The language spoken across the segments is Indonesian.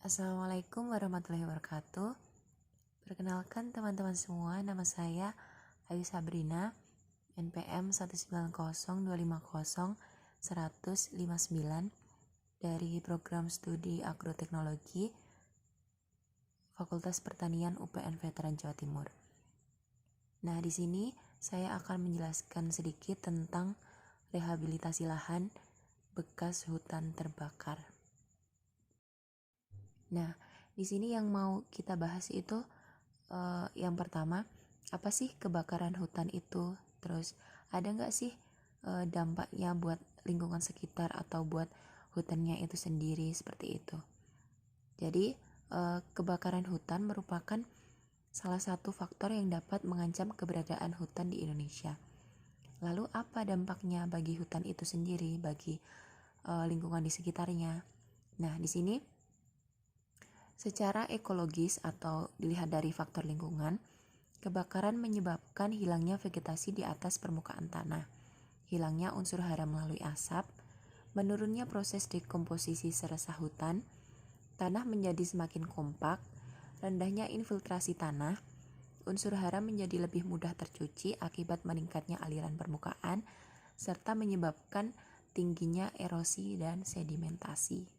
Assalamualaikum warahmatullahi wabarakatuh. Perkenalkan teman-teman semua, nama saya Ayu Sabrina, NPM 190250159 dari Program Studi Agroteknologi Fakultas Pertanian UPN Veteran Jawa Timur. Nah, di sini saya akan menjelaskan sedikit tentang rehabilitasi lahan bekas hutan terbakar. Nah, di sini yang mau kita bahas itu yang pertama, apa sih kebakaran hutan itu? Terus ada nggak sih dampaknya buat lingkungan sekitar atau buat hutannya itu sendiri seperti itu. Jadi kebakaran hutan merupakan salah satu faktor yang dapat mengancam keberadaan hutan di Indonesia. Lalu apa dampaknya bagi hutan itu sendiri, bagi lingkungan di sekitarnya? Nah, di sini secara ekologis atau dilihat dari faktor lingkungan, kebakaran menyebabkan hilangnya vegetasi di atas permukaan tanah, hilangnya unsur hara melalui asap, menurunnya proses dekomposisi seresah hutan, tanah menjadi semakin kompak, rendahnya infiltrasi tanah, unsur hara menjadi lebih mudah tercuci akibat meningkatnya aliran permukaan, serta menyebabkan tingginya erosi dan sedimentasi.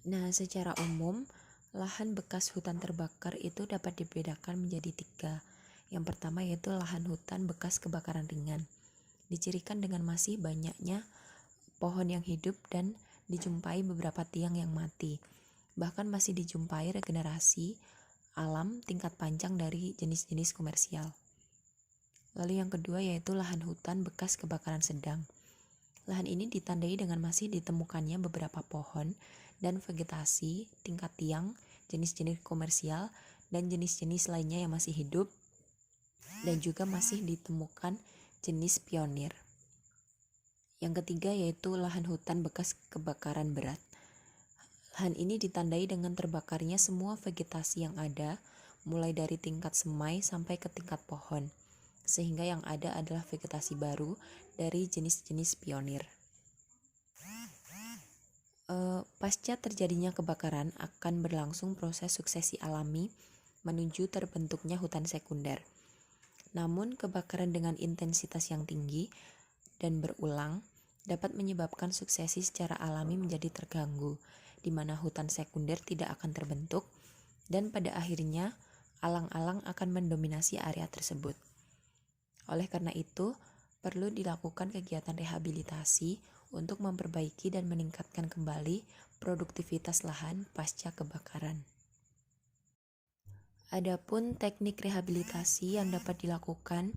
Nah, secara umum, lahan bekas hutan terbakar itu dapat dibedakan menjadi 3. Yang pertama yaitu lahan hutan bekas kebakaran ringan. Dicirikan dengan masih banyaknya pohon yang hidup dan dijumpai beberapa tiang yang mati. Bahkan masih dijumpai regenerasi alam tingkat panjang dari jenis-jenis komersial. Lalu yang kedua yaitu lahan hutan bekas kebakaran sedang. Lahan ini ditandai dengan masih ditemukannya beberapa pohon dan vegetasi tingkat tiang, jenis-jenis komersial, dan jenis-jenis lainnya yang masih hidup, dan juga masih ditemukan jenis pionir. Yang ketiga yaitu lahan hutan bekas kebakaran berat. Lahan ini ditandai dengan terbakarnya semua vegetasi yang ada, mulai dari tingkat semai sampai ke tingkat pohon, sehingga yang ada adalah vegetasi baru dari jenis-jenis pionir. Pasca terjadinya kebakaran akan berlangsung proses suksesi alami menuju terbentuknya hutan sekunder. Namun kebakaran dengan intensitas yang tinggi dan berulang dapat menyebabkan suksesi secara alami menjadi terganggu, di mana hutan sekunder tidak akan terbentuk dan pada akhirnya alang-alang akan mendominasi area tersebut. Oleh karena itu, perlu dilakukan kegiatan rehabilitasi untuk memperbaiki dan meningkatkan kembali produktivitas lahan pasca kebakaran. Adapun teknik rehabilitasi yang dapat dilakukan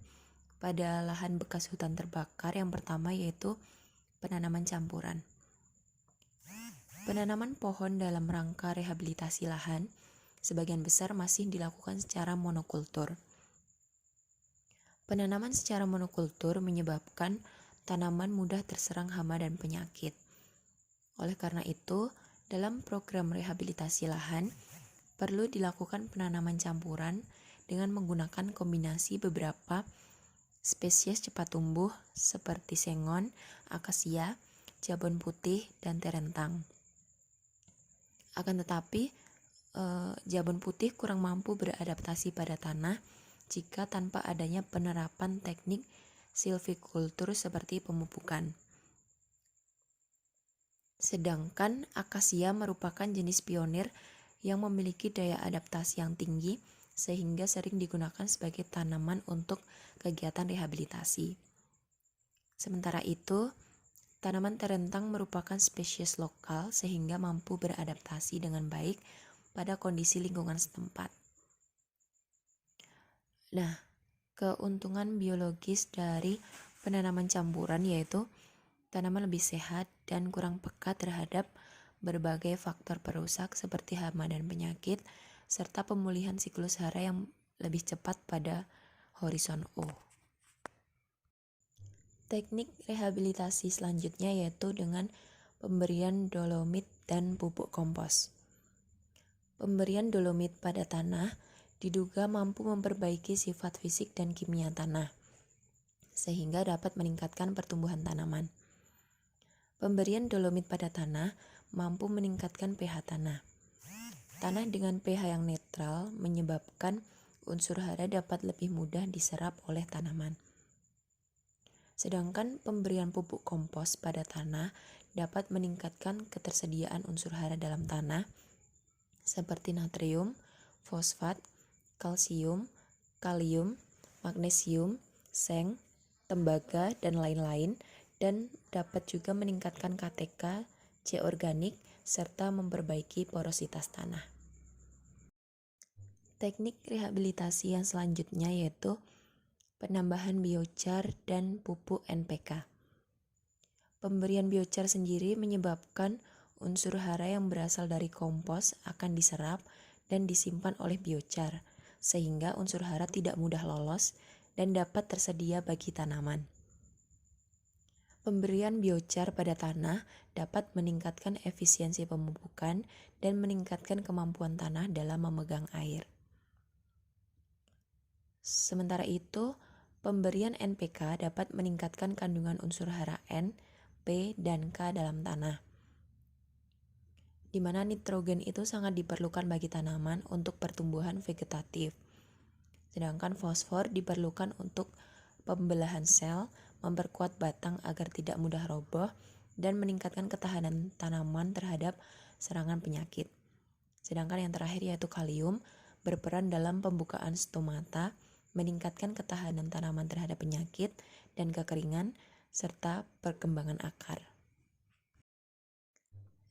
pada lahan bekas hutan terbakar yang pertama yaitu penanaman campuran. Penanaman pohon dalam rangka rehabilitasi lahan sebagian besar masih dilakukan secara monokultur. Penanaman secara monokultur menyebabkan tanaman mudah terserang hama dan penyakit. Oleh karena itu, dalam program rehabilitasi lahan, perlu dilakukan penanaman campuran dengan menggunakan kombinasi beberapa spesies cepat tumbuh seperti sengon, akasia, jabon putih, dan terentang. Akan tetapi, jabon putih kurang mampu beradaptasi pada tanah jika tanpa adanya penerapan teknik silvikultur seperti pemupukan. Sedangkan akasia merupakan jenis pionir yang memiliki daya adaptasi yang tinggi sehingga sering digunakan sebagai tanaman untuk kegiatan rehabilitasi. Sementara itu, tanaman terentang merupakan spesies lokal sehingga mampu beradaptasi dengan baik pada kondisi lingkungan setempat. Nah, keuntungan biologis dari penanaman campuran yaitu tanaman lebih sehat dan kurang peka terhadap berbagai faktor perusak seperti hama dan penyakit, serta pemulihan siklus hara yang lebih cepat pada horizon U. Teknik rehabilitasi selanjutnya yaitu dengan pemberian dolomit dan pupuk kompos. Pemberian dolomit pada tanah diduga mampu memperbaiki sifat fisik dan kimia tanah, sehingga dapat meningkatkan pertumbuhan tanaman. Pemberian dolomit pada tanah mampu meningkatkan pH tanah. Tanah dengan pH yang netral menyebabkan unsur hara dapat lebih mudah diserap oleh tanaman. Sedangkan pemberian pupuk kompos pada tanah dapat meningkatkan ketersediaan unsur hara dalam tanah seperti natrium, fosfat, kalsium, kalium, magnesium, seng, tembaga, dan lain-lain, dan dapat juga meningkatkan KTK, C organik, serta memperbaiki porositas tanah. Teknik rehabilitasi yang selanjutnya yaitu penambahan biochar dan pupuk NPK. Pemberian biochar sendiri menyebabkan unsur hara yang berasal dari kompos akan diserap dan disimpan oleh biochar, sehingga unsur hara tidak mudah lolos dan dapat tersedia bagi tanaman. Pemberian biochar pada tanah dapat meningkatkan efisiensi pemupukan dan meningkatkan kemampuan tanah dalam memegang air. Sementara itu, pemberian NPK dapat meningkatkan kandungan unsur hara N, P, dan K dalam tanah, di mana nitrogen itu sangat diperlukan bagi tanaman untuk pertumbuhan vegetatif. Sedangkan fosfor diperlukan untuk pembelahan sel, memperkuat batang agar tidak mudah roboh, dan meningkatkan ketahanan tanaman terhadap serangan penyakit. Sedangkan yang terakhir yaitu kalium, berperan dalam pembukaan stomata, meningkatkan ketahanan tanaman terhadap penyakit dan kekeringan, serta perkembangan akar.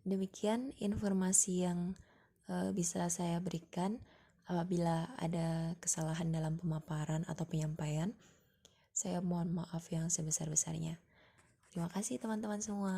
Demikian informasi yang bisa saya berikan. Apabila ada kesalahan dalam pemaparan atau penyampaian, saya mohon maaf yang sebesar-besarnya. Terima kasih teman-teman semua.